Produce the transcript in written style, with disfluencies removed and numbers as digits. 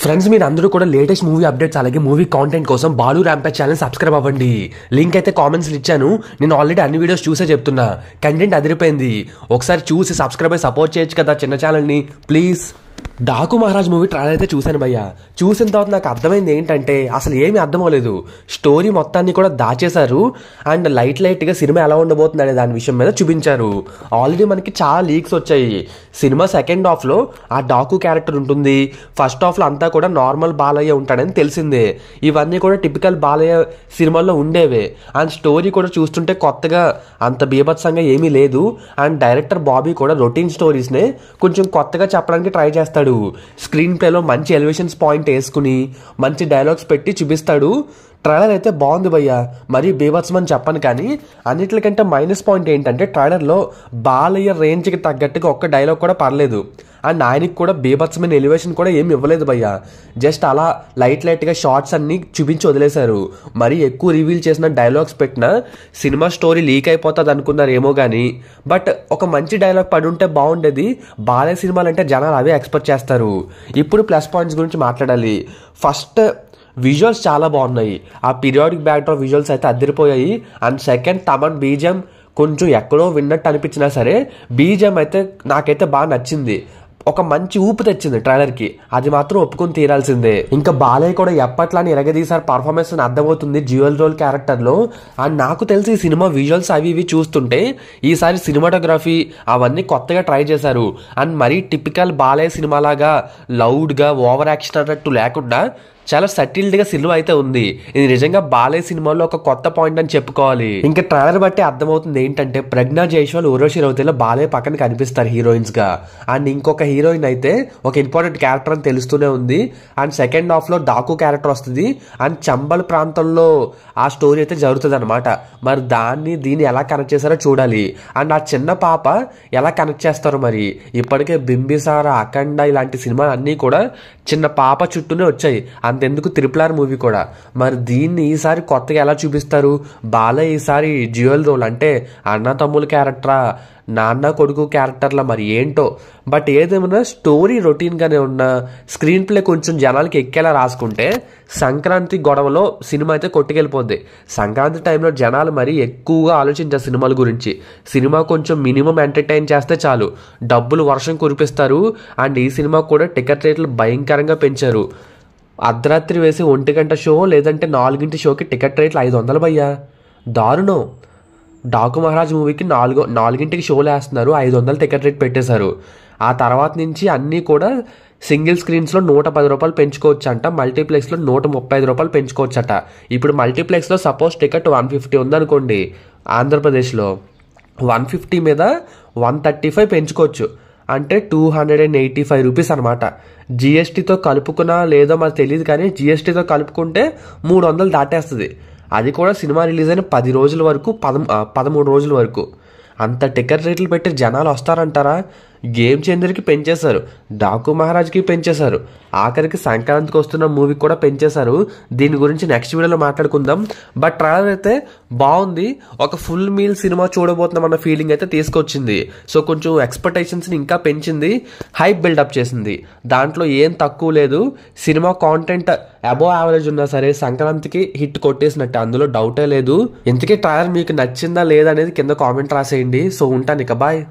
Friends మీరు అందరూ కూడా లేటెస్ట్ మూవీ అప్డేట్స్ అలాగే మూవీ కాంటెంట్ కోసం బాలు ర్యాంపేజ్ ఛానల్ సబ్స్క్రైబ్ అవ్వండి. లింక్ అయితే కామెంట్స్ ఇచ్చాను. నేను ఆల్రెడీ అన్ని వీడియోస్ చూసే చెప్తున్నా, కంటెంట్ అదిరిపోయింది. ఒకసారి చూసి సబ్స్క్రైబ్ అయ్యి సపోర్ట్ చేయొచ్చు కదా చిన్న ఛానల్ని please. Daaku Maharaj movie trailer అయితే చూశాను భయ్య. చూసిన తర్వాత నాకు అర్థమైంది ఏంటంటే అసలు ఏమీ అర్థం అవ్వలేదు. స్టోరీ మొత్తాన్ని కూడా దాచేశారు అండ్ లైట్గా సినిమా ఎలా ఉండబోతుంది అనే దాని విషయం మీద చూపించారు. ఆల్రెడీ మనకి చాలా లీక్స్ వచ్చాయి. సినిమా సెకండ్ హాఫ్లో ఆ డాకు క్యారెక్టర్ ఉంటుంది, ఫస్ట్ హాఫ్లో అంతా కూడా నార్మల్ బాలయ్య ఉంటాడని తెలిసిందే. ఇవన్నీ కూడా టిపికల్ బాలయ్య సినిమాల్లో ఉండేవే. అండ్ స్టోరీ కూడా చూస్తుంటే కొత్తగా అంత బీభత్సంగా ఏమీ లేదు. అండ్ డైరెక్టర్ బాబీ కూడా రొటీన్ స్టోరీస్నే కొంచెం కొత్తగా చెప్పడానికి ట్రై చేస్తాడు. స్క్రీన్ ప్లేలో మంచి ఎలివేషన్స్ పాయింట్ వేసుకుని మంచి డైలాగ్స్ పెట్టి చూపిస్తాడు. ట్రైలర్ అయితే బాగుంది భయ్య, మరీ బీభత్సమని చెప్పను కానీ అన్నిటికంటే మైనస్ పాయింట్ ఏంటంటే ట్రైలర్లో బాలయ్య రేంజ్కి తగ్గట్టుగా ఒక్క డైలాగ్ కూడా పర్లేదు. అండ్ ఆయనకి కూడా బీభత్సమైన ఎలివేషన్ కూడా ఏమి ఇవ్వలేదు భయ్య. జస్ట్ అలా లైట్గా షార్ట్స్ అన్ని చూపించి వదిలేశారు. మరీ ఎక్కువ రివీల్ చేసిన డైలాగ్స్ పెట్టినా సినిమా స్టోరీ లీక్ అయిపోతుంది అనుకున్నారేమో కానీ బట్ ఒక మంచి డైలాగ్ పడి ఉంటే బాగుండేది. బాలయ్య సినిమాలు అంటే జనాలు అవే ఎక్స్పెక్ట్ చేస్తారు. ఇప్పుడు ప్లస్ పాయింట్స్ గురించి మాట్లాడాలి. ఫస్ట్ విజువల్స్ చాలా బాగున్నాయి. ఆ పీరియాడిక్ బ్యాక్డ్రాప్ విజువల్స్ అయితే అదిరిపోయాయి. అండ్ సెకండ్ తమన్ బీజం కొంచెం ఎక్కడో విన్నట్టు అనిపించినా సరే బీజం అయితే నాకైతే బాగా నచ్చింది. ఒక మంచి ఊపు తెచ్చింది ట్రైలర్కి, అది మాత్రం ఒప్పుకొని తీరాల్సిందే. ఇంకా బాలయ్య కూడా ఎప్పట్లాని ఎరగదీసారి పర్ఫార్మెన్స్ అర్థమవుతుంది డ్యూయల్ రోల్ క్యారెక్టర్లో. అండ్ నాకు తెలిసి ఈ సినిమా విజువల్స్ అవి ఇవి చూస్తుంటే ఈసారి సినిమాటోగ్రఫీ అవన్నీ కొత్తగా ట్రై చేశారు. అండ్ మరీ టిపికల్ బాలయ్య సినిమాలాగా లౌడ్గా ఓవర్ యాక్షన్ అన్నట్టు లేకుండా చాలా సటిల్డ్గా సినిమా అయితే ఉంది. ఇది నిజంగా బాలయ్య సినిమాలో ఒక కొత్త పాయింట్ అని చెప్పుకోవాలి. ఇంకా ట్రైలర్ బట్టి అర్థమవుతుంది ఏంటంటే ప్రజ్ఞా జైస్వాల్, ఊర్వశి రౌతేలా బాలయ్య పక్కన కనిపిస్తారు హీరోయిన్స్ గా. అండ్ ఇంకొక హీరోయిన్ అయితే ఒక ఇంపార్టెంట్ క్యారెక్టర్ అని తెలుస్తూనే ఉంది. అండ్ సెకండ్ హాఫ్ లో డాకు క్యారెక్టర్ వస్తుంది. అండ్ చంబల్ ప్రాంతంలో ఆ స్టోరీ అయితే జరుగుతుంది అనమాట. మరి దీన్ని ఎలా కనెక్ట్ చేస్తారో చూడాలి. అండ్ ఆ చిన్న పాప ఎలా కనెక్ట్ చేస్తారో మరి. ఇప్పటికే బింబిసార, అఖండ ఇలాంటి సినిమాలు అన్నీ కూడా చిన్న పాప చుట్టూనే వచ్చాయి. అంతెందుకు RRR మూవీ కూడా. మరి దీన్ని ఈసారి కొత్తగా ఎలా చూపిస్తారు? బాలయ్య ఈసారి డ్యూయల్ రోల్ అంటే అన్న తమ్ముల క్యారెక్టరా, నాన్న కొడుకు క్యారెక్టర్లా మరి ఏంటో. బట్ ఏదేమన్నా స్టోరీ రొటీన్గానే ఉన్న స్క్రీన్ ప్లే కొంచెం జనాలకి ఎక్కేలా రాసుకుంటే సంక్రాంతి గొడవలో సినిమా అయితే కొట్టుకెళ్ళిపోద్ది. సంక్రాంతి టైంలో జనాలు మరి ఎక్కువగా ఆలోచించారు సినిమాల గురించి. సినిమా కొంచెం మినిమం ఎంటర్టైన్ చేస్తే చాలు, డబ్బులు వర్షం కురిపిస్తారు. అండ్ ఈ సినిమా కూడా టికెట్ రేట్లు భయంకరంగా పెంచారు. అర్ధరాత్రి వేసి 1 గంట షో లేదంటే 4 షోకి టికెట్ రేట్లు 500 భయ్యా, దారుణం. డాకు మహారాజ్ మూవీకి 4 షోలు వేస్తున్నారు, 500 టికెట్ రేట్ పెట్టేశారు. ఆ తర్వాత నుంచి అన్నీ కూడా సింగిల్ స్క్రీన్స్లో 110 రూపాయలు పెంచుకోవచ్చు అంట, మల్టీప్లెక్స్లో 135 రూపాయలు పెంచుకోవచ్చట. ఇప్పుడు మల్టీప్లెక్స్లో సపోజ్ టికెట్ 150 ఉందనుకోండి ఆంధ్రప్రదేశ్లో, 150 మీద 135 పెంచుకోవచ్చు. అంటే 285 రూపీస్ అనమాట. జిఎస్టీతో కలుపుకున్నా లేదో మాకు తెలియదు కానీ జిఎస్టీతో కలుపుకుంటే 300 దాటేస్తుంది. అది కూడా సినిమా రిలీజ్ అయిన 10 రోజుల వరకు, 13 రోజుల వరకు. అంత టికెట్ రేట్లు పెట్టి జనాలు వస్తారంటారా? గేమ్ చేంజర్కి పెంచేశారు, డాకు మహారాజ్కి పెంచేశారు, ఆఖరికి సంక్రాంతికి వస్తున్న మూవీకి కూడా పెంచేశారు. దీని గురించి నెక్స్ట్ వీడియోలో మాట్లాడుకుందాం. బట్ ట్రైలర్ అయితే బాగుంది. ఒక ఫుల్ మీల్ సినిమా చూడబోతున్నాం అన్న ఫీలింగ్ అయితే తీసుకొచ్చింది. సో కొంచెం ఎక్స్పెక్టేషన్స్ని ఇంకా పెంచింది, హైప్ బిల్డప్ చేసింది. దాంట్లో ఏం తక్కువ లేదు. సినిమా కాంటెంట్ అబోవ్ యావరేజ్ ఉన్నా సరే సంక్రాంతికి హిట్ కొట్టేసినట్టు, అందులో డౌటే లేదు. ఇంతకీ ట్రైలర్ మీకు నచ్చిందా లేదా అనేది కింద కామెంట్ రాసేయండి. సో ఉంటాను ఇక, బాయ్.